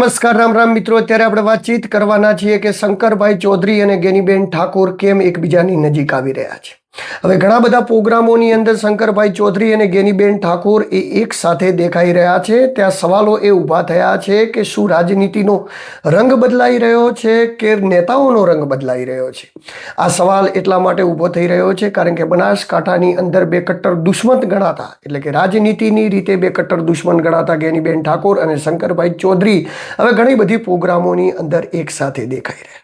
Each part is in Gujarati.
નમસ્કાર રામ રામ મિત્રો, અત્યારે આપણે વાતચીત કરવાના છીએ કે શંકરભાઈ ચૌધરી અને ગેનીબેન ઠાકોર કેમ એકબીજાની નજીક આવી રહ્યા છે. હવે ઘણા બધા પ્રોગ્રામોની અંદર શંકરભાઈ ચૌધરી અને ગેનીબેન ઠાકોર એક સાથે દેખાઈ રહ્યા છે. ત્યાં સવાલો એ ઊભા થયા છે કે શું રાજનીતિનો રંગ બદલાઈ રહ્યો છે કે નેતાઓનો રંગ બદલાઈ રહ્યો છે. આ સવાલ એટલા માટે ઊભો થઈ રહ્યો છે કારણ કે બનાસકાંઠાની અંદર બે કટ્ટર દુશ્મન ગણાતા, એટલે કે રાજનીતિની રીતે બે કટ્ટર દુશ્મન ગણાતા ગેનીબેન ઠાકોર અને શંકરભાઈ ચૌધરી હવે ઘણી બધી પ્રોગ્રામોની અંદર એક સાથે દેખાઈ રહ્યા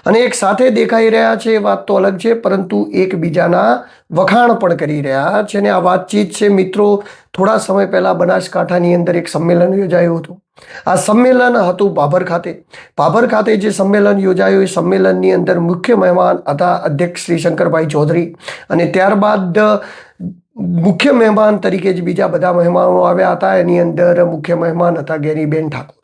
અને એક સાથે દેખાઈ રહ્યા છે. એ વાત તો અલગ છે, પરંતુ એકબીજાના વખાણ પણ કરી રહ્યા છે. અને આ વાતચીત છે મિત્રો, થોડા સમય પહેલા બનાસકાંઠાની અંદર એક સંમેલન યોજાયું હતું. આ સંમેલન હતું ભાભર ખાતે. ભાભર ખાતે જે સંમેલન યોજાયું, એ સંમેલનની અંદર મુખ્ય મહેમાન હતા અધ્યક્ષ શ્રી શંકરભાઈ ચૌધરી, અને ત્યારબાદ મુખ્ય મહેમાન તરીકે જ બીજા બધા મહેમાનો આવ્યા હતા. એની અંદર મુખ્ય મહેમાન હતા ગેનીબેન ઠાકોર.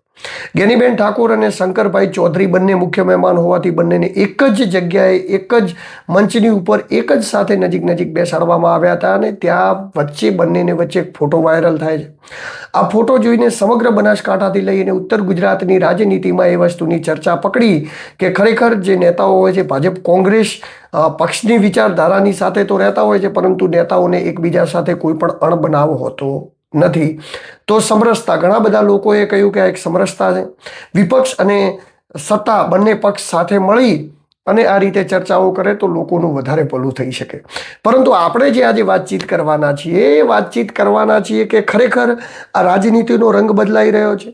ગેનીબેન ઠાકોર અને શંકરભાઈ ચૌધરી બંને મુખ્ય મહેમાન હોવાથી બંનેને એક જ જગ્યાએ, એક જ મંચની ઉપર એક જ સાથે નજીક નજીક બેસાડવામાં આવ્યા હતા. અને ત્યાં વચ્ચે બંનેને વચ્ચે એક ફોટો વાયરલ થાય છે. આ ફોટો જોઈને સમગ્ર બનાસકાંઠાથી લઈને ઉત્તર ગુજરાતની રાજનીતિમાં એ વસ્તુની ચર્ચા પકડી કે ખરેખર જે નેતાઓ હોય છે, ભાજપ કોંગ્રેસ પક્ષની વિચારધારાની સાથે તો રહેતા હોય છે, પરંતુ નેતાઓને એકબીજા સાથે કોઈ પણ અણબનાવ હોતો નથી. તો સમરસતા, ઘણા બધા લોકોએ કહ્યું કે આ એક સમરસતા છે. વિપક્ષ અને સત્તા બંને પક્ષ સાથે મળી અને આ રીતે ચર્ચાઓ કરે તો લોકોનું વધારે ભલું થઈ શકે. પરંતુ આપણે જે આજે વાતચીત કરવાના છીએ, એ વાતચીત કરવાના છીએ કે ખરેખર આ રાજનીતિનો રંગ બદલાઈ રહ્યો છે.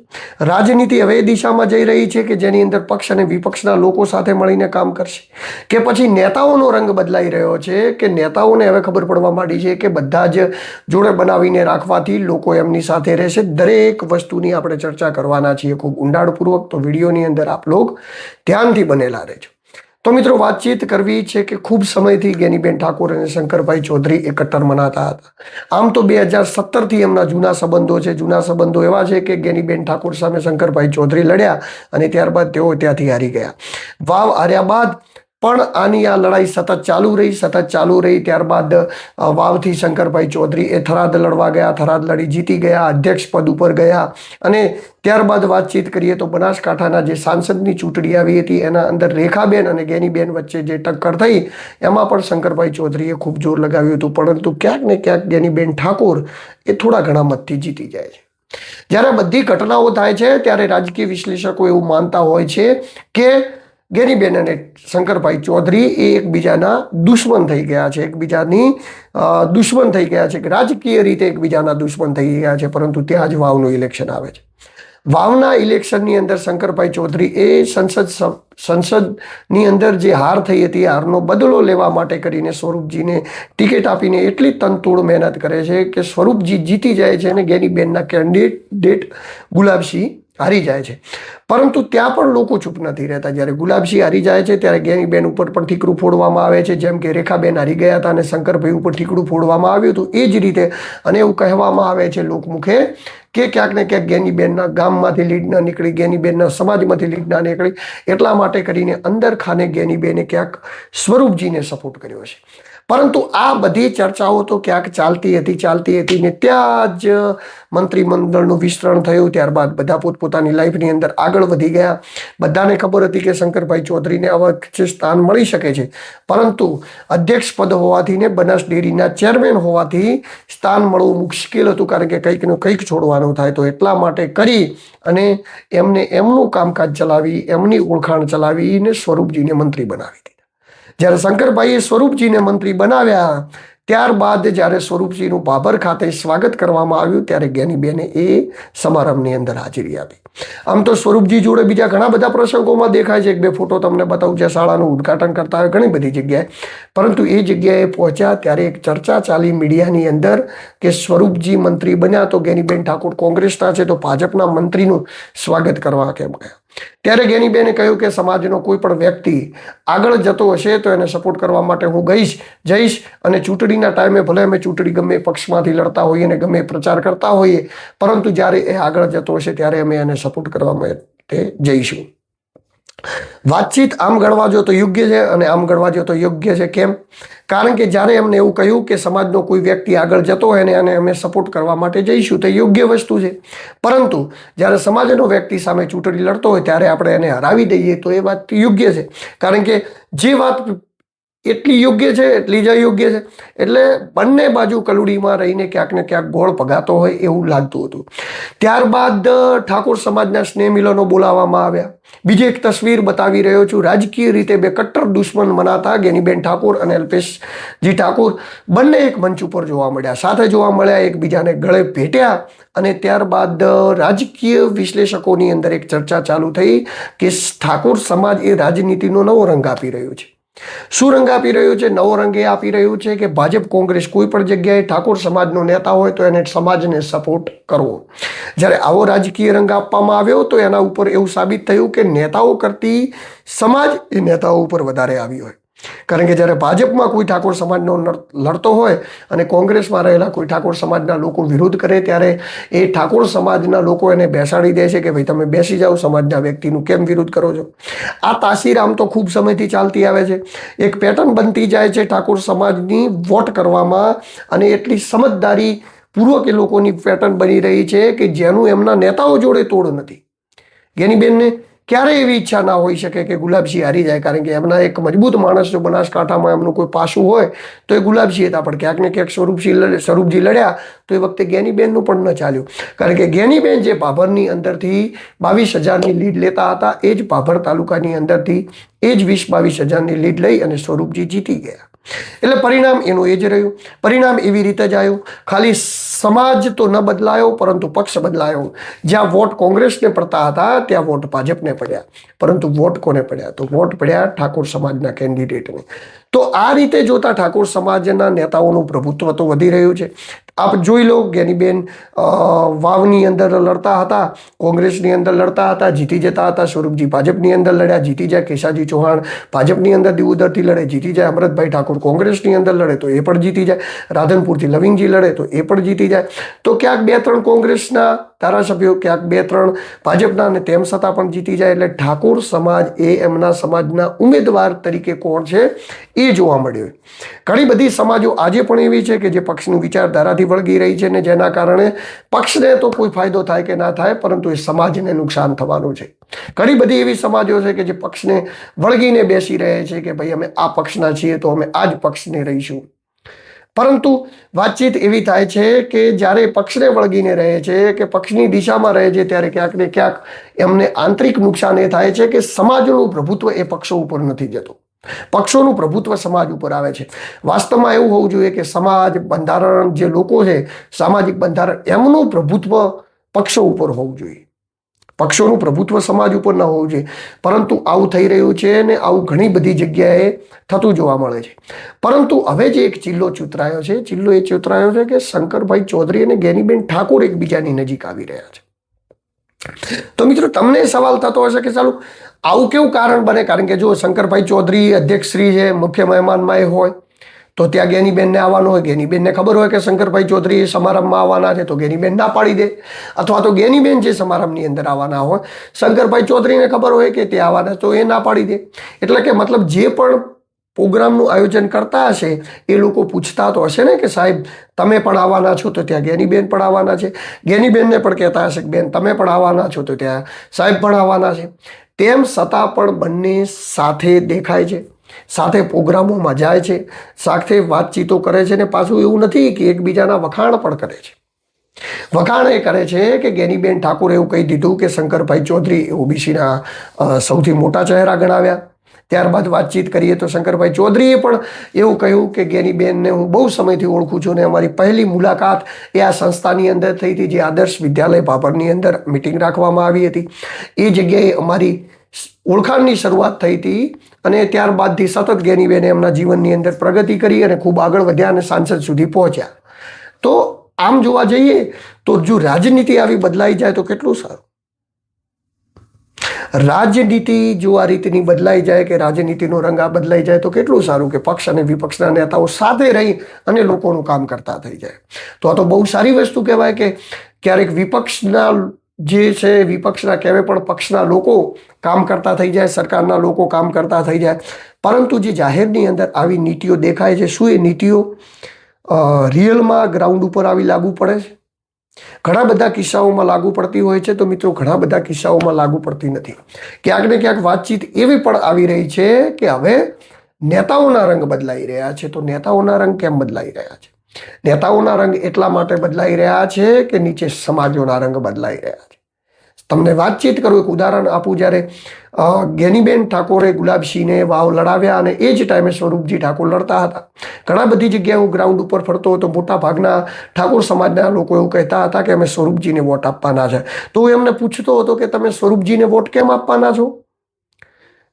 રાજનીતિ હવે એ દિશામાં જઈ રહી છે કે જેની અંદર પક્ષ અને વિપક્ષના લોકો સાથે મળીને કામ કરશે, કે પછી નેતાઓનો રંગ બદલાઈ રહ્યો છે કે નેતાઓને હવે ખબર પડવા માંડી છે કે બધા જ જોડે બનાવીને રાખવાથી લોકો એમની સાથે રહેશે. દરેક વસ્તુની આપણે ચર્ચા કરવાના છીએ ખૂબ ઊંડાણપૂર્વક. તો વિડીયોની અંદર આપ લોકો ધ્યાનથી બનેલા રહેજો. તો મિત્રો, વાતચીત કરવી છે કે ખૂબ સમયથી ગેનીબેન ઠાકોર અને શંકરભાઈ ચૌધરી એક કટ્ટર મનાતા હતા. આમ તો 2017થી એમના જૂના સંબંધો છે. જૂના સંબંધો એવા છે કે ગેનીબેન ઠાકોર સામે શંકરભાઈ ચૌધરી લડ્યા અને ત્યારબાદ તેઓ ત્યાંથી હારી ગયા. વાવ હાર્યા બાદ પણ આની આ લડાઈ સતત ચાલુ રહી. ત્યારબાદ વાવથી શંકરભાઈ ચૌધરી એ થરાદ લડવા ગયા, થરાદ લડી જીતી ગયા, અધ્યક્ષ પદ ઉપર ગયા. અને ત્યારબાદ વાતચીત કરીએ તો બનાસકાંઠાના જે સાંસદની ચૂંટણી આવી હતી એના અંદર રેખાબેન અને ગેનીબેન વચ્ચે જે ટક્કર થઈ એમાં પણ શંકરભાઈ ચૌધરીએ ખૂબ જોર લગાવ્યું હતું, પરંતુ ક્યાંક ને ક્યાંક ગેનીબેન ઠાકોર એ થોડા ઘણા મતથી જીતી જાય છે. જ્યારે બધી ઘટનાઓ થાય છે ત્યારે રાજકીય વિશ્લેષકો એવું માનતા હોય છે કે ગેનીબેન અને શંકરભાઈ ચૌધરી એ એકબીજાના દુશ્મન થઈ ગયા છે, એકબીજાની દુશ્મન થઈ ગયા છે, કે રાજકીય રીતે એકબીજાના દુશ્મન થઈ ગયા છે. પરંતુ ત્યાં જ વાવનું ઇલેક્શન આવે છે. વાવના ઇલેક્શનની અંદર શંકરભાઈ ચૌધરી એ સંસદની અંદર જે હાર થઈ હતી, હારનો બદલો લેવા માટે કરીને સ્વરૂપજીને ટિકિટ આપીને એટલી તનતોડ મહેનત કરે છે કે સ્વરૂપજી જીતી જાય છે અને ગેનીબેનના કેન્ડિડેટ ગુલાબસિંહ હારી જાય છે. પરંતુ ત્યાં પણ લોકો ચૂપ નથી રહેતા. જ્યારે ગુલાબસિંહ હારી જાય છે ત્યારે ગેનીબેન ઉપર પણ ઠીકરું ફોડવામાં આવે છે. જેમ કે રેખાબેન હારી ગયા હતા અને શંકરભાઈ ઉપર ઠીકરું ફોડવામાં આવ્યું હતું, એ જ રીતે. અને એવું કહેવામાં આવે છે લોકમુખે કે ક્યાંક ને ક્યાંક ગેનીબેનના ગામમાંથી લીડ ન નીકળી, ગેનીબેનના સમાજમાંથી લીડ ના નીકળી, એટલા માટે કરીને અંદર ખાને ગેનીબેને ક્યાંક સ્વરૂપજીને સપોર્ટ કર્યો છે. પરંતુ આ બધી ચર્ચાઓ તો ક્યાંક ચાલતી હતી ને ત્યાં જ મંત્રીમંડળનું વિસ્તરણ થયું. ત્યારબાદ બધા પોતપોતાની લાઈફની અંદર આગળ વધી ગયા. બધાને ખબર હતી કે શંકરભાઈ ચૌધરીને અવશ્ય સ્થાન મળી શકે છે, પરંતુ અધ્યક્ષ પદ હોવાથી ને બનાસ ડેરીના ચેરમેન હોવાથી સ્થાન મળવું મુશ્કેલ હતું, કારણ કે કંઈકનું કંઈક છોડવાનું થાય. તો એટલા માટે કરી અને એમને એમનું કામકાજ ચલાવી, એમની ઓળખાણ ચલાવીને સ્વરૂપજીને મંત્રી બનાવી દીધા. જ્યારે શંકરભાઈએ સ્વરૂપજીને મંત્રી બનાવ્યા ત્યારબાદ જ્યારે સ્વરૂપજીનું ભાભર ખાતે સ્વાગત કરવામાં આવ્યું ત્યારે ગેનીબેને એ સમારંભની અંદર હાજરી આપી. આમ તો સ્વરૂપજી જોડે બીજા ઘણા બધા પ્રસંગોમાં દેખાય છે. એક બે ફોટો તમને બતાવું છે, શાળાનું ઉદ્ઘાટન કરતા હોય ઘણી બધી જગ્યાએ. પરંતુ એ જગ્યાએ પહોંચ્યા ત્યારે એક ચર્ચા ચાલી મીડિયાની અંદર કે સ્વરૂપજી મંત્રી બન્યા તો ગેનીબેન ઠાકોર કોંગ્રેસના છે તો ભાજપના મંત્રીનું સ્વાગત કરવા કેમ ગયા. ત્યારે ગેનીબેને કહ્યું કે સમાજનો કોઈ પણ વ્યક્તિ આગળ જતો હશે તો એને સપોર્ટ કરવા માટે હું જઈશ અને ચૂંટણીના ટાઈમે ભલે અમે ચૂંટણી ગમે પક્ષમાંથી લડતા હોઈએ અને ગમે પ્રચાર કરતા હોઈએ, પરંતુ જ્યારે એ આગળ જતો હશે ત્યારે અમે એને સપોર્ટ કરવા માટે જઈશું. વાતચીત આમ ગણવા જો તો યોગ્ય છે અને આમ ગણવા જો તો યોગ્ય છે. કેમ? કારણ કે જ્યારે એમને એવું કહ્યું કે સમાજનો કોઈ વ્યક્તિ આગળ જતો હોય ને અને અમે સપોર્ટ કરવા માટે જઈશું તો યોગ્ય વસ્તુ છે. પરંતુ જ્યારે સમાજનો વ્યક્તિ સામે ચૂંટણી લડતો હોય ત્યારે આપણે એને હરાવી દઈએ તો એ વાત યોગ્ય છે. કારણ કે જે વાત એટલી યોગ્ય છે એટલી જ અયોગ્ય છે. એટલે બંને બાજુ કલુડીમાં રહીને ક્યાંક ને ક્યાંક ગોળ પગાતો હોય એવું લાગતું હતું. ત્યારબાદ ઠાકોર સમાજના સ્નેહ મિલનો બોલાવવામાં આવ્યા. બીજી એક તસવીર બતાવી રહ્યો છું. રાજકીય રીતે બે કટ્ટર દુશ્મન મનાતા ગેનીબેન ઠાકોર અને અલ્પેશજી ઠાકોર બંને એક મંચ ઉપર જોવા મળ્યા, સાથે જોવા મળ્યા, એકબીજાને ગળે ભેટ્યા અને ત્યારબાદ રાજકીય વિશ્લેષકોની અંદર એક ચર્ચા ચાલુ થઈ કે ઠાકોર સમાજ એ રાજનીતિનો નવો રંગ આપી રહ્યું છે. શું રંગ આપી રહ્યું છે? નવો રંગ એ આપી રહ્યું છે કે ભાજપ, કોંગ્રેસ કોઈ પણ જગ્યાએ ઠાકોર સમાજનો નેતા હોય તો એને સમાજને સપોર્ટ કરવો. જ્યારે આવો રાજકીય રંગ આપવામાં આવ્યો તો એના ઉપર એવું સાબિત થયું કે નેતાઓ કરતી સમાજ એ નેતાઓ ઉપર વધારે આવી હોય. કારણ કે જ્યારે ભાજપમાં કોઈ ઠાકોર સમાજનો લડતો હોય અને કોંગ્રેસમાં રહેલા કોઈ ઠાકોર સમાજના લોકો વિરોધ કરે ત્યારે એ ઠાકોર સમાજના લોકો એને બેસાડી દે છે કે ભાઈ તમે બેસી જાઓ, સમાજના વ્યક્તિનું કેમ વિરોધ કરો છો. આ તાસીર આમ તો ખૂબ સમયથી ચાલતી આવે છે. એક પેટર્ન બનતી જાય છે ઠાકોર સમાજની વોટ કરવામાં અને એટલી સમજદારી પૂર્વક એ લોકોની પેટર્ન બની રહી છે કે જેનું એમના નેતાઓ જોડે તોડ નથી. ગેનીબેનને ક્યારેય એવી ઈચ્છા ના હોઈ શકે કે ગુલાબસિંહ હારી જાય, કારણ કે એમના એક મજબૂત માણસ જો બનાસકાંઠામાં એમનું કોઈ પાસું હોય તો એ ગુલાબસિંહ હતા. પણ ક્યાંક ને ક્યાંક સ્વરૂપજી લડ્યા તો એ વખતે ગેનીબેનનું પણ ન ચાલ્યું. કારણ કે ગેનીબેન જે ભાભરની અંદરથી 22,000ની લીડ લેતા હતા એ જ ભાભર તાલુકાની અંદરથી એ જ 20-22,000ની લીડ લઈ અને સ્વરૂપજી જીતી ગયા. એટલે પરિણામ એનું એ જ રહ્યું. પરિણામ એવી રીતે જ આવ્યું. ખાલી સમાજ તો ન બદલાયો પરંતુ પક્ષ બદલાયો. જ્યાં વોટ કોંગ્રેસને પડતા હતા ત્યાં વોટ ભાજપને પડ્યા. પરંતુ વોટ કોને પડ્યા? તો વોટ પડ્યા ઠાકોર સમાજના કેન્ડિડેટને. તો આ રીતે જોતા ઠાકોર સમાજના નેતાઓનું પ્રભુત્વ તો વધી રહ્યું છે. આપ જોઈ લો, ગેનીબેન વાવની અંદર લડતા હતા, કોંગ્રેસની અંદર લડતા હતા, જીતી જતા હતા. સ્વરૂપજી ભાજપની અંદર લડ્યા, જીતી જાય. કેશાજી ચૌહાણ ભાજપની અંદર દિવોદરથી લડે, જીતી જાય. અમૃતભાઈ ઠાકોર કોંગ્રેસની અંદર લડે તો એ પણ જીતી જાય. રાધનપુરથી લવિંગજી લડે તો એ પણ જીતી જાય. તો ક્યાંક 2-3 કોંગ્રેસના ધારાસભ્યો, ક્યાંક 2-3 ભાજપના, અને તેમ છતાં પણ જીતી જાય. એટલે ઠાકોર સમાજ એ એમના સમાજના ઉમેદવાર તરીકે કોણ છે એ જોવા મળ્યું. ઘણી બધી સમાજો આજે પણ એવી છે કે જે પક્ષની વિચારધારાથી વળગી રહી છે ને જેના કારણે પક્ષને તો કોઈ ફાયદો થાય કે ના થાય પરંતુ એ સમાજને નુકસાન થવાનું છે. ઘણી બધી એવી સમાજો છે કે જે પક્ષને વળગીને બેસી રહે છે કે ભાઈ અમે આ પક્ષના છીએ તો અમે આ જ પક્ષને રહીશું. પરંતુ વાતચીત એવી થાય છે કે જ્યારે પક્ષને વળગીને રહે છે કે પક્ષની દિશામાં રહે છે ત્યારે ક્યાંક ને ક્યાંક એમને આંતરિક નુકસાન એ થાય છે કે સમાજનું પ્રભુત્વ એ પક્ષો ઉપર નથી જતું. પક્ષોનું પ્રભુત્વ સમાજ ઉપર આવે છે. વાસ્તવમાં એવું હોવું જોઈએ કે સમાજ, બંધારણ, જે લોકો છે, સામાજિક બંધારણ, એમનું પ્રભુત્વ પક્ષો ઉપર હોવું જોઈએ. પક્ષોનું પ્રભુત્વ સમાજ ઉપર ન હોવું જોઈએ. પરંતુ આવું થઈ રહ્યું છે ને આવું ઘણી બધી જગ્યાએ થતું જોવા મળે છે. પરંતુ હવે જે એક ચિલ્લો ચૂતરાયો છે, ચિલ્લો એ ચૂતરાયો છે કે શંકરભાઈ ચૌધરી અને ગેનીબેન ઠાકોર એકબીજાની નજીક આવી રહ્યા છે. તો મિત્રો તમને સવાલ થતો હશે કે ચાલો આવું કેવું કારણ બને? કારણ કે જો શંકરભાઈ ચૌધરી અધ્યક્ષશ્રી છે, મુખ્ય મહેમાનમાં એ હોય તો ત્યાં ગેનીબેનને આવવાનું હોય. ગેનીબેનને ખબર હોય કે શંકરભાઈ ચૌધરી એ સમારંભમાં આવવાના છે તો ગેનીબેન ના પાડી દે. અથવા તો ગેનીબેન જે સમારંભની અંદર આવવાના હોય, શંકરભાઈ ચૌધરીને ખબર હોય કે તે આવવાના તો એ ના પાડી દે. એટલે કે મતલબ જે પણ પ્રોગ્રામનું આયોજન કરતા હશે એ લોકો પૂછતા તો હશે ને કે સાહેબ તમે પણ આવવાના છો? તો ત્યાં ગેનીબેન પણ આવવાના છે. ગેનીબેનને પણ કહેતા હશે કે બેન તમે પણ આવવાના છો? તો ત્યાં સાહેબ પણ આવવાના છે. તેમ છતાં પણ બંને સાથે દેખાય છે, સાથે પ્રોગ્રામોમાં જાય છે, સાથે વાતચીતો કરે છે. ને પાછું એવું નથી કે એકબીજાના વખાણ પણ કરે છે. વખાણ એ કરે છે કે ગેનીબેન ઠાકોરે એવું કહી દીધું કે શંકરભાઈ ચૌધરી ઓબીસીના સૌથી મોટા ચહેરા ગણાવ્યા. ત્યારબાદ વાતચીત કરીએ તો શંકરભાઈ ચૌધરીએ પણ એવું કહ્યું કે ગેનીબેનને હું બહુ સમયથી ઓળખું છું ને અમારી પહેલી મુલાકાત એ આ સંસ્થાની અંદર થઈ હતી, જે આદર્શ વિદ્યાલય ભાભરની અંદર મિટિંગ રાખવામાં આવી હતી. એ જગ્યાએ અમારી ઓળખાણની શરૂઆત થઈ હતી અને ત્યારબાદથી સતત ગેનીબેને એમના જીવનની અંદર પ્રગતિ કરી અને ખૂબ આગળ વધ્યા અને સાંસદ સુધી પહોંચ્યા. તો આમ જોવા જઈએ તો જો રાજનીતિ આવી બદલાઈ જાય તો કેટલું સારું. રાજનીતિ જો આ રીતની બદલાઈ જાય કે રાજનીતિનો રંગ આ બદલાઈ જાય તો કેટલું સારું કે પક્ષ અને વિપક્ષના નેતાઓ સાથે રહી અને લોકોનું કામ કરતા થઈ જાય. તો આ તો બહુ સારી વસ્તુ કહેવાય કે ક્યારેક વિપક્ષના જે છે વિપક્ષના કહેવાય પણ પક્ષના લોકો કામ કરતા થઈ જાય, સરકારના લોકો કામ કરતા થઈ જાય, પરંતુ જે જાહેરની અંદર આવી નીતિઓ દેખાય છે, શું એ નીતિઓ રિયલમાં ગ્રાઉન્ડ ઉપર આવી લાગુ પડે છે? ઘણા બધા કિસ્સાઓમાં લાગુ પડતી હોય છે, તો મિત્રો ઘણા બધા કિસ્સાઓમાં લાગુ પડતી નથી. ક્યાંક ને ક્યાંક વાતચીત એવી પણ આવી રહી છે કે હવે નેતાઓના રંગ બદલાઈ રહ્યા છે. તો નેતાઓના રંગ કેમ બદલાઈ રહ્યા છે? નેતાઓના રંગ એટલા માટે બદલાઈ રહ્યા છે કે નીચે સમાજોના રંગ બદલાઈ રહ્યા છે. તમને વાતચીત કરું, એક ઉદાહરણ આપું. જ્યારે ગેનીબેન ઠાકોરે ગુલાબસિંહને વાવ લડાવ્યા અને એ જ ટાઈમે સ્વરૂપજી ઠાકોર લડતા હતા. ઘણા બધી જગ્યાએ હું ગ્રાઉન્ડ ઉપર ફરતો હતો, મોટા ભાગના ઠાકોર સમાજના લોકો એવું કહેતા હતા કે અમે સ્વરૂપજીને વોટ આપવાના છે. તો હું એમને પૂછતો હતો કે તમે સ્વરૂપજીને વોટ કેમ આપવાના છો?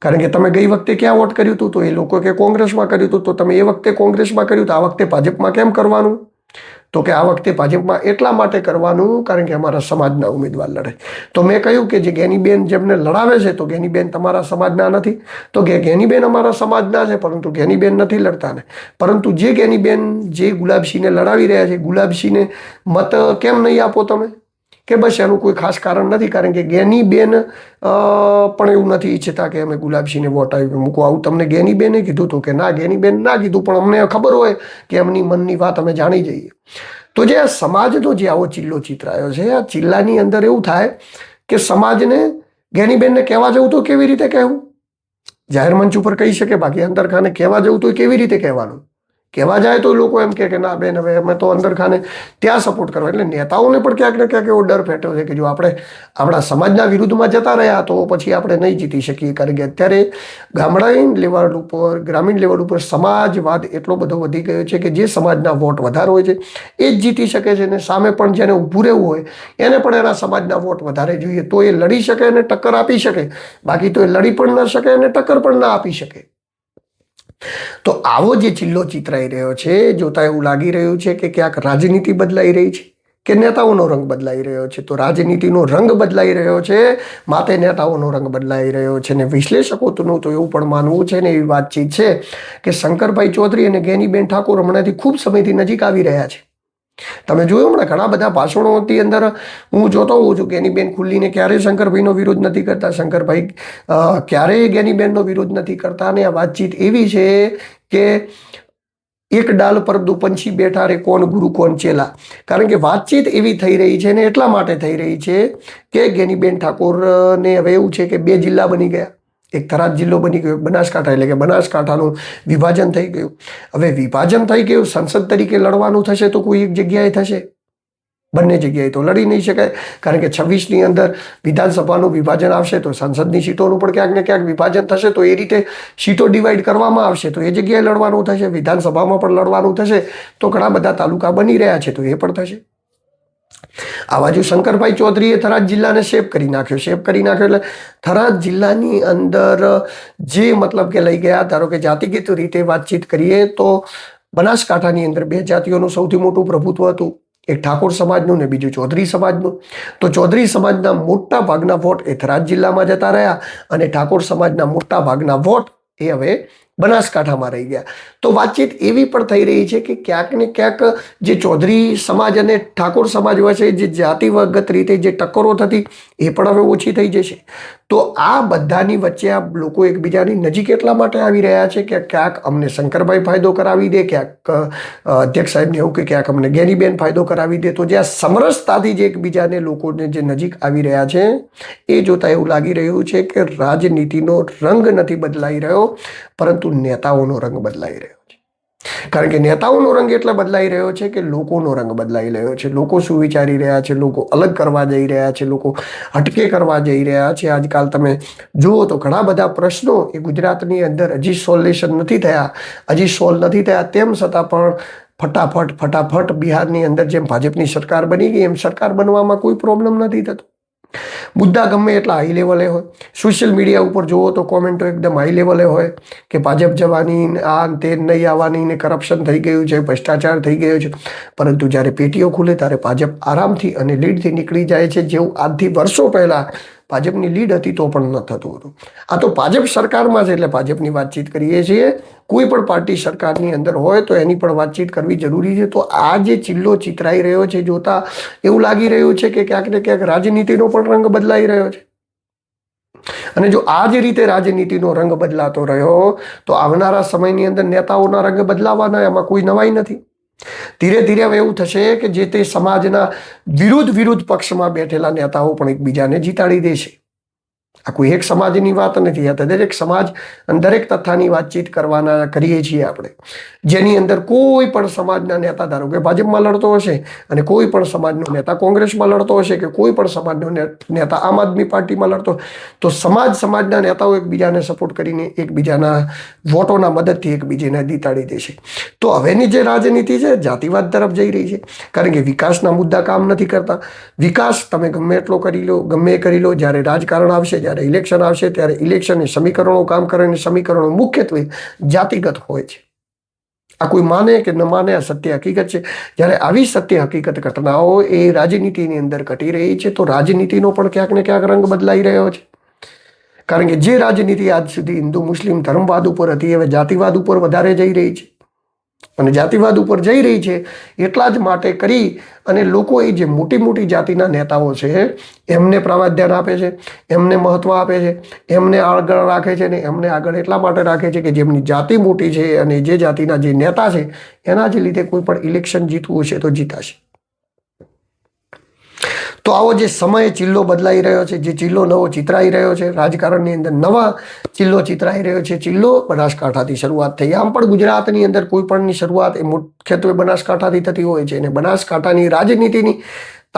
કારણ કે તમે ગઈ વખતે ક્યાં વોટ કર્યું હતું? તો એ લોકો કે કોંગ્રેસમાં કર્યું હતું. તો તમે એ વખતે કોંગ્રેસમાં કર્યું, તો આ વખતે ભાજપમાં કેમ કરવાનું? તો કે આ વખતે ભાજપમાં એટલા માટે કરવાનું કારણ કે અમારા સમાજના ઉમેદવાર લડે. તો મેં કહ્યું કે જે ગેનીબેન જેમને લડાવે છે, તો ગેનીબેન તમારા સમાજના નથી? તો કે ગેનીબેન અમારા સમાજના છે, પરંતુ ગેનીબેન નથી લડતા ને. પરંતુ જે ગેનીબેન જે ગુલાબસિંહને લડાવી રહ્યા છે, ગુલાબસિંહને મત કેમ નહીં આપો તમે? કે બસ એનું કોઈ ખાસ કારણ નથી, કારણ કે ગેનીબેન પણ એવું નથી ઈચ્છતા કે અમે ગુલાબસિંહને વોટ આવી મૂકો. આવું તમને ગેનીબેને કીધું હતું? કે ના, ગેનીબેન ના કીધું, પણ અમને ખબર હોય કે એમની મનની વાત અમે જાણી જઈએ. તો જે આ સમાજનો જે આવો ચિલ્લો ચિતરાયો છે, આ ચિલ્લાની અંદર એવું થાય કે સમાજને ગેનીબેનને કહેવા જવું તો કેવી રીતે કહેવું? જાહેર મંચ ઉપર કહી શકે, બાકી અંદરખાને કહેવા જવું તો કેવી રીતે કહેવાનું? કહેવા જાય તો લોકો એમ કે ના બેન, હવે અમે તો અંદરખાને ત્યાં સપોર્ટ કરવા. એટલે નેતાઓને પણ ક્યાંક ને ક્યાંક એવો ડર ફેટ્યો છે કે જો આપણે આપણા સમાજના વિરુદ્ધમાં જતા રહ્યા તો પછી આપણે નહીં જીતી શકીએ. કારણ કે અત્યારે ગ્રામીણ લેવલ ઉપર સમાજવાદ એટલો બધો વધી ગયો છે કે જે સમાજના વોટ વધારે હોય છે એ જ જીતી શકે છે, ને સામે પણ જેને ઊભું રહેવું હોય એને પણ એના સમાજના વોટ વધારે જોઈએ, તો એ લડી શકે અને ટક્કર આપી શકે. બાકી તો એ લડી પણ ન શકે અને ટક્કર પણ ના આપી શકે. તો આવો જે ચિલ્લો ચિતરાઈ રહ્યો છે, જોતા એવું લાગી રહ્યું છે કે ક્યાંક રાજનીતિ બદલાઈ રહી છે કે નેતાઓનો રંગ બદલાઈ રહ્યો છે. તો રાજનીતિનો રંગ બદલાઈ રહ્યો છે, માતે નેતાઓનો રંગ બદલાઈ રહ્યો છે. ને વિશ્લેષકોનું તો એવું પણ માનવું છે ને એવી વાતચીત છે કે શંકરભાઈ ચૌધરી અને ગેનીબેન ઠાકોર હમણાંથી ખૂબ સમયથી નજીક આવી રહ્યા છે. તમે જોયું હમણાં ઘણા બધા ભાષણોની અંદર હું જોતો હોઉં છું, ગેનીબેન ખુલ્લીને ક્યારેય શંકરભાઈનો વિરોધ નથી કરતા, શંકરભાઈ ક્યારેય ગેનીબેનનો વિરોધ નથી કરતા. અને આ વાતચીત એવી છે કે એક ડાલ પર દો પંછી બેઠા રે, કોણ ગુરુ કોણ ચેલા. કારણ કે વાતચીત એવી થઈ રહી છે ને એટલા માટે થઈ રહી છે કે ગેનીબેન ઠાકોરને હવે એવું છે કે 2 જિલ્લા બની ગયા. એક થરાદ જિલ્લો બની ગયો, બનાસકાંઠા, એટલે કે બનાસકાંઠાનું વિભાજન થઈ ગયું. હવે વિભાજન થઈ ગયું, સંસદ તરીકે લડવાનું થશે તો કોઈ એક જગ્યાએ થશે, બંને જગ્યાએ તો લડી નહીં શકાય. કારણ કે 26ની અંદર વિધાનસભાનું વિભાજન આવશે તો સંસદની સીટોનું પણ ક્યાંક ને ક્યાંક વિભાજન થશે, તો એ રીતે સીટો ડિવાઈડ કરવામાં આવશે, તો એ જગ્યાએ લડવાનું થશે. વિધાનસભામાં પણ લડવાનું થશે, તો ઘણા બધા તાલુકા બની રહ્યા છે, તો એ પણ થશે. આ બાજુ શંકરભાઈ ચૌધરીએ થરાદ જિલ્લાને શેપ કરી નાખ્યો એટલે થરાદ જિલ્લાની અંદર જે મતલબ કે લઈ ગયા. ધારો કે જાતિગત રીતે વાતચીત કરીએ તો બનાસકાંઠાની અંદર 2 જાતિઓનું સૌથી મોટું પ્રભુત્વ હતું, એક ઠાકોર સમાજનું ને બીજું ચૌધરી સમાજનું. તો ચૌધરી સમાજના મોટા ભાગના વોટ એ થરાદ જિલ્લામાં જતા રહ્યા અને ઠાકોર સમાજના મોટા ભાગના વોટ એ હવે બનાસકાંઠામાં રહી ગયા. તો વાતચીત એવી પણ થઈ રહી છે કે ક્યાંક ને ક્યાંક જે ચૌધરી સમાજ અને ઠાકોર સમાજ વચ્ચે જે જાતિગત રીતે જે ટક્કરો થતી એ પણ હવે ઓછી થઈ જશે. તો આ બધાની વચ્ચે આ લોકો એકબીજાની નજીક એટલા માટે આવી રહ્યા છે કે ક્યાંક અમને શંકરભાઈ ફાયદો કરાવી દે, ક્યાંક અધ્યક્ષ સાહેબને એવું કે ક્યાંક અમને ગેનીબેન ફાયદો કરાવી દે. તો જે આ સમરસતાથી જે એકબીજાને લોકોને જે નજીક આવી રહ્યા છે એ જોતા એવું લાગી રહ્યું છે કે રાજનીતિનો રંગ નથી બદલાઈ રહ્યો, પરંતુ નેતાઓનો રંગ બદલાઈ રહ્યો છે. કારણ કે નેતાઓનો રંગ એટલે બદલાઈ રહ્યો છે કે લોકોનો રંગ બદલાઈ રહ્યો છે. લોકો શું વિચારી રહ્યા છે, લોકો અલગ કરવા જઈ રહ્યા છે, લોકો હટકે કરવા જઈ રહ્યા છે. આજકાલ તમે જુઓ તો ઘણા બધા પ્રશ્નો એ ગુજરાતની અંદર હજી સોલ્યુશન નથી થયા, હજી સોલ્વ નથી થયા, તેમ છતાં પણ ફટાફટ બિહારની અંદર જેમ ભાજપની સરકાર બની ગઈ એમ સરકાર બનવામાં કોઈ પ્રોબ્લેમ નથી થતો. મુદ્દા ગમે એટલા હાઈ લેવલે હોય, સોશિયલ મીડિયા ઉપર જુઓ તો કોમેન્ટો એકદમ હાઈ લેવલે હોય કે ભાજપ જવાની, આ તે નહીં આવવાની, ને કરપ્શન થઈ ગયું છે, ભ્રષ્ટાચાર થઈ ગયો છે. પરંતુ જ્યારે પેટીઓ ખુલે ત્યારે ભાજપ આરામથી અને લીડથી નીકળી જાય છે. જેવું આજથી વર્ષો પહેલાં ભાજપની લીડ હતી તો પણ ન થતું હતું. આ તો ભાજપ સરકારમાં છે એટલે ભાજપની વાતચીત કરીએ છીએ. કોઈ પણ પાર્ટી સરકારની અંદર હોય તો એની પણ વાતચીત કરવી જરૂરી છે. તો આ જે ચિલ્લો ચિતરાઈ રહ્યો છે જોતા એવું લાગી રહ્યું છે કે ક્યાંક ને ક્યાંક રાજનીતિનો પણ રંગ બદલાઈ રહ્યો છે. અને જો આ જ રીતે રાજનીતિનો રંગ બદલાતો રહ્યો તો આવનારા સમયની અંદર નેતાઓના રંગ બદલાવાના, એમાં કોઈ નવાઈ નથી. ધીરે ધીરે હવે એવું થશે કે જે તે સમાજના વિરુદ્ધ પક્ષમાં બેઠેલા નેતાઓ પણ એકબીજાને જીતાડી દેશે. આ કોઈ એક સમાજની વાત નથી, આ દરેક સમાજ અને દરેક તથ્થાની વાતચીત કરીએ છીએ આપણે. જેની અંદર કોઈ પણ સમાજના નેતા ધારો કે ભાજપમાં લડતો હશે અને કોઈ પણ સમાજનો નેતા કોંગ્રેસમાં લડતો હશે કે કોઈ પણ સમાજનો નેતા આમ આદમી પાર્ટીમાં લડતો, તો સમાજના નેતાઓ એકબીજાને સપોર્ટ કરીને એકબીજાના વોટોના મદદથી એકબીજાને જીતાડી દેશે. તો હવેની જે રાજનીતિ છે જાતિવાદ તરફ જઈ રહી છે, કારણ કે વિકાસના મુદ્દા કામ નથી કરતા. વિકાસ તમે ગમે એટલો કરી લો, ગમે એ કરી લો, જ્યારે રાજકારણ આવશે, જ્યારે ઇલેક્શન આવશે ત્યારે ઇલેક્શનની સમીકરણો કામ કરે અને સમીકરણો મુખ્યત્વે જાતિગત હોય છે. આ કોઈ માને કે ન માને, આ સત્ય હકીકત છે. જ્યારે આવી સત્ય હકીકત ઘટનાઓ એ રાજનીતિની અંદર ઘટી રહી છે તો રાજનીતિનો પણ ક્યાંક ને ક્યાંક રંગ બદલાઈ રહ્યો છે. કારણ કે જે રાજનીતિ આજ સુધી હિન્દુ મુસ્લિમ ધર્મવાદ ઉપર હતી હવે જાતિવાદ ઉપર વધારે જઈ રહી છે. અને જાતિવાદ ઉપર જઈ રહી છે એટલા જ માટે કરી અને લોકો એ જે મોટી જાતિના નેતાઓ છે એમને પ્રાધાન્ય આપે છે, એમને મહત્વ આપે છે, એમને આગળ રાખે છે. ને એમને આગળ એટલા માટે રાખે છે કે જેમની જાતિ મોટી છે અને જે જાતિના જે નેતા છે એના જ લીધે કોઈ પણ ઇલેક્શન જીતવું છે તો જીતાશે. તો આવો જે સમય ચિલ્લો બદલાઈ રહ્યો છે, જે ચિલ્લો નવો ચિતરાઈ રહ્યો છે, રાજકારણની અંદર નવા ચિલ્લો ચિતરાઈ રહ્યો છે. ચિલ્લો બનાસકાંઠાથી શરૂઆત થઈ. આમ પણ ગુજરાતની અંદર કોઈ પણની શરૂઆત એ મુખ્યત્વે બનાસકાંઠાથી થતી હોય છે. અને બનાસકાંઠાની રાજનીતિની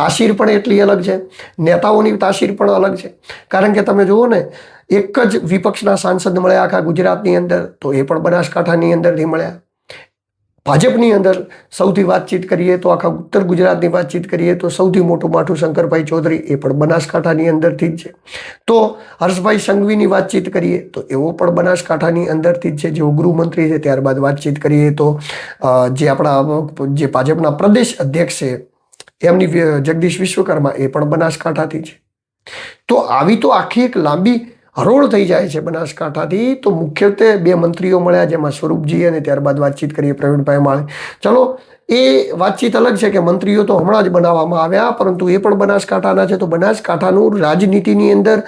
તાસીર પણ એટલી અલગ છે, નેતાઓની તાસીર પણ અલગ છે. કારણ કે તમે જુઓ ને, એક જ વિપક્ષના સાંસદ મળ્યા આખા ગુજરાતની અંદર, તો એ પણ બનાસકાંઠાની અંદરથી મળ્યા. ભાજપની અંદર સૌથી વાતચીત કરીએ તો આખા ઉત્તર ગુજરાતની વાતચીત કરીએ તો સૌથી મોટું માઠું શંકરભાઈ ચૌધરી એ પણ બનાસકાંઠાની અંદરથી જ છે. તો હર્ષભાઈ સંઘવીની વાતચીત કરીએ તો એવો પણ બનાસકાંઠાની અંદરથી જ છે, જેઓ ગૃહમંત્રી છે. ત્યારબાદ વાતચીત કરીએ તો જે આપણા જે ભાજપના પ્રદેશ અધ્યક્ષ છે એમની જગદીશ વિશ્વકર્મા એ પણ બનાસકાંઠાથી છે. તો આવી તો આખી એક લાંબી હરોળ થઈ જાય છે બનાસકાંઠાથી. તો મુખ્યત્વે 2 મંત્રીઓ મળ્યા, જેમાં સ્વરૂપજી અને ત્યારબાદ વાતચીત કરીએ પ્રવીણભાઈ માળી. ચલો એ વાતચીત અલગ છે કે મંત્રીઓ તો હમણાં જ બનાવવામાં આવ્યા, પરંતુ એ પણ બનાસકાંઠાના છે. તો બનાસકાંઠાનું રાજનીતિની અંદર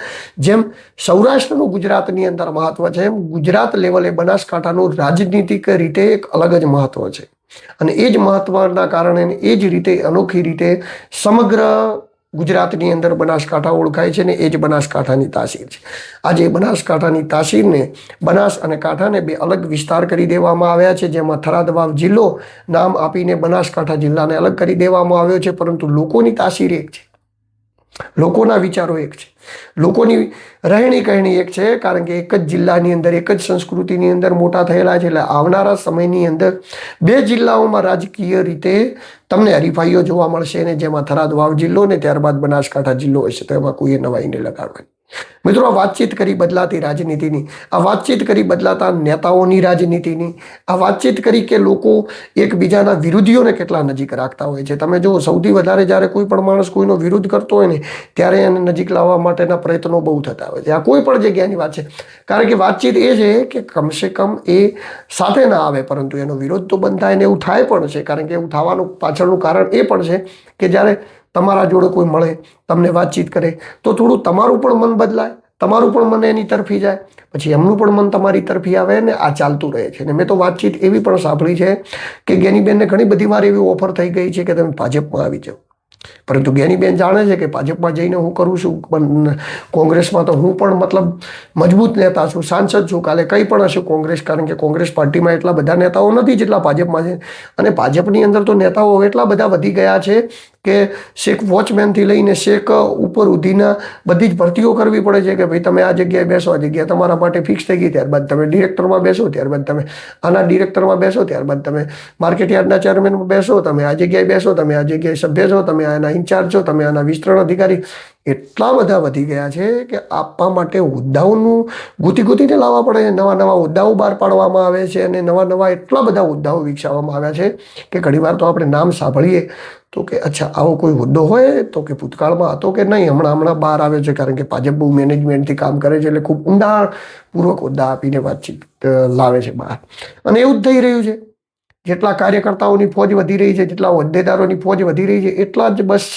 જેમ સૌરાષ્ટ્રનું ગુજરાતની અંદર મહત્વ છે, એમ ગુજરાત લેવલે બનાસકાંઠાનું રાજનીતિક રીતે એક અલગ જ મહત્વ છે. અને એ જ મહત્વના કારણે એ જ રીતે અનોખી રીતે સમગ્ર ગુજરાતની અંદર બનાસકાંઠા ઓળખાય છે. ને એ જ બનાસકાંઠાની તાસીર છે. આજે બનાસકાંઠાની તાસીરને બનાસ અને કાંઠાને 2 અલગ વિસ્તાર કરી દેવામાં આવ્યા છે, જેમાં થરાદ વાવ જિલ્લો નામ આપીને બનાસકાંઠા જિલ્લાને અલગ કરી દેવામાં આવ્યો છે. પરંતુ લોકોની તાસીર એક છે, લોકોના વિચારો એક છે, લોકોની રહેણી કહેણી એક છે. કારણ કે એક જ જિલ્લાની અંદર એક જ સંસ્કૃતિની અંદર મોટા થયેલા છે. એટલે આવનારા સમયની અંદર 2 જિલ્લાઓમાં રાજકીય રીતે તમને હરીફાઈઓ જોવા મળશે. ને જેમાં થરાદ વાવ જિલ્લો ને ત્યારબાદ બનાસકાંઠા જિલ્લો હશે. તો એમાં કોઈએ નવાઈ નહીં લગાડવાની. મિત્રો, આ વાતચીત કરી બદલાતી રાજનીતિની, આ વાતચીત કરી બદલાતા નેતાઓની રાજનીતિની, આ વાતચીત કરી કે લોકો એકબીજાના વિરોધીઓને કેટલા નજીક રાખતા હોય છે. તમે જુઓ, સૌથી વધારે જ્યારે કોઈ પણ માણસ કોઈનો વિરોધ કરતો હોય ને ત્યારે એને નજીક લાવવા માટેના પ્રયત્નો બહુ થતા હોય છે. આ કોઈ પણ જગ્યાની વાત છે. કારણ કે વાતચીત એ છે કે કમસે કમ એ સાથે ના આવે, પરંતુ એનો વિરોધ તો બંધ થાય ને એવું થાય પણ છે. કારણ કે એવું થવાનું પાછળનું કારણ એ પણ છે કે જ્યારે તમારા જોડે કોઈ મળે, તમને વાતચીત કરે તો થોડું તમારું પણ મન બદલાય, તમારું પણ મન એની તરફી જાય, પછી એમનું પણ મન તમારી તરફી આવે ને આ ચાલતું રહે છે. ને મેં તો વાતચીત એવી પણ સાંભળી છે કે જ્ઞાનીબેનને ઘણી બધી વાર એવી ઓફર થઈ ગઈ છે કે તમે ભાજપમાં આવી જાઓ. પરંતુ જ્ઞાનીબેન જાણે છે કે ભાજપમાં જઈને હું કરું છું, પણ કોંગ્રેસમાં તો હું પણ મતલબ મજબૂત નેતા છું, સાંસદ છું, કાલે કંઈ પણ હશે કોંગ્રેસ. કારણ કે કોંગ્રેસ પાર્ટીમાં એટલા બધા નેતાઓ નથી જેટલા ભાજપમાં છે. અને ભાજપની અંદર તો નેતાઓ એટલા બધા વધી ગયા છે કે શેખ વોચમેનથી લઈને શેખ ઉપર સુધીના બધી જ ભરતીઓ કરવી પડે છે કે ભાઈ તમે આ જગ્યાએ બેસો, આ જગ્યા તમારા માટે ફિક્સ થઈ ગઈ, ત્યારબાદ તમે ડિરેક્ટરમાં બેસો, ત્યારબાદ તમે આના ડિરેક્ટરમાં બેસો, ત્યારબાદ તમે માર્કેટ યાર્ડના ચેરમેનમાં બેસો, તમે આ જગ્યાએ બેસો, તમે આ જગ્યાએ સભ્ય છો, તમે આના ઇન્ચાર્જ છો, તમે આના વિસ્તરણ અધિકારી. એટલા બધા વધી ગયા છે કે આપવા માટે હોદ્દાઓનું ગૂંથીને લાવવા પડે. નવા નવા હોદ્દાઓ બહાર પાડવામાં આવે છે અને નવા એટલા બધા હોદ્દાઓ વિકસાવવામાં આવ્યા છે કે ઘણીવાર તો આપણે નામ સાંભળીએ તો કે અચ્છા આવો કોઈ હોદ્દો હોય તો કે ભૂતકાળમાં હતો કે નહીં, હમણાં બહાર આવ્યો છે. કારણ કે ભાજપ બહુ મેનેજમેન્ટથી કામ કરે છે એટલે ખૂબ ઊંડાણપૂર્વક હોદ્દા આપીને વાતચીત લાવે છે બહાર. અને એવું જ થઈ રહ્યું છે. જેટલા કાર્યકર્તાઓની ફોજ વધી રહી છે, જેટલા હોદ્દેદારોની ફોજ વધી રહી છે, એટલા જ બસ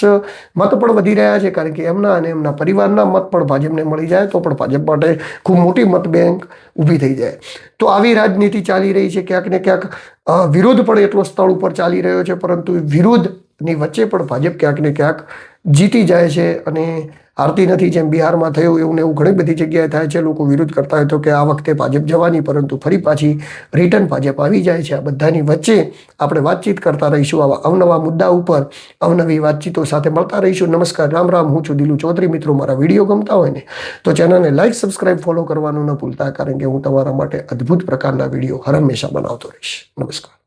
મત પણ વધી રહ્યા છે. કારણ કે એમના અને એમના પરિવારના મત પણ ભાજપને મળી જાય તો પણ ભાજપ માટે ખૂબ મોટી મત બેંક ઊભી થઈ જાય. તો આવી રાજનીતિ ચાલી રહી છે. ક્યાંક ને ક્યાંક વિરોધ પણ એટલો સ્થળ ઉપર ચાલી રહ્યો છે, પરંતુ વિરોધની વચ્ચે પણ ભાજપ ક્યાંક ને ક્યાંક જીતી જાય છે અને હારતી નથી. જેમ બિહારમાં થયું એવું ને એવું ઘણી બધી જગ્યાએ થાય છે. લોકો વિરોધ કરતા હોય તો કે આ વખતે ભાજપ જવાની, પરંતુ ફરી પાછી રિટર્ન ભાજપ આવી જાય છે. આ બધાની વચ્ચે આપણે વાતચીત કરતા રહીશું. આવા અવનવા મુદ્દા ઉપર અવનવી વાતચીતો સાથે મળતા રહીશું. નમસ્કાર, રામ રામ. હું છું દિલુ ચૌધરી. મિત્રો, મારા વિડીયો ગમતા હોય ને તો ચેનલને લાઈક, સબસ્ક્રાઈબ, ફોલો કરવાનું ન ભૂલતા, કારણ કે હું તમારા માટે અદ્ભુત પ્રકારના વિડીયો હર હંમેશા બનાવતો રહીશ. નમસ્કાર.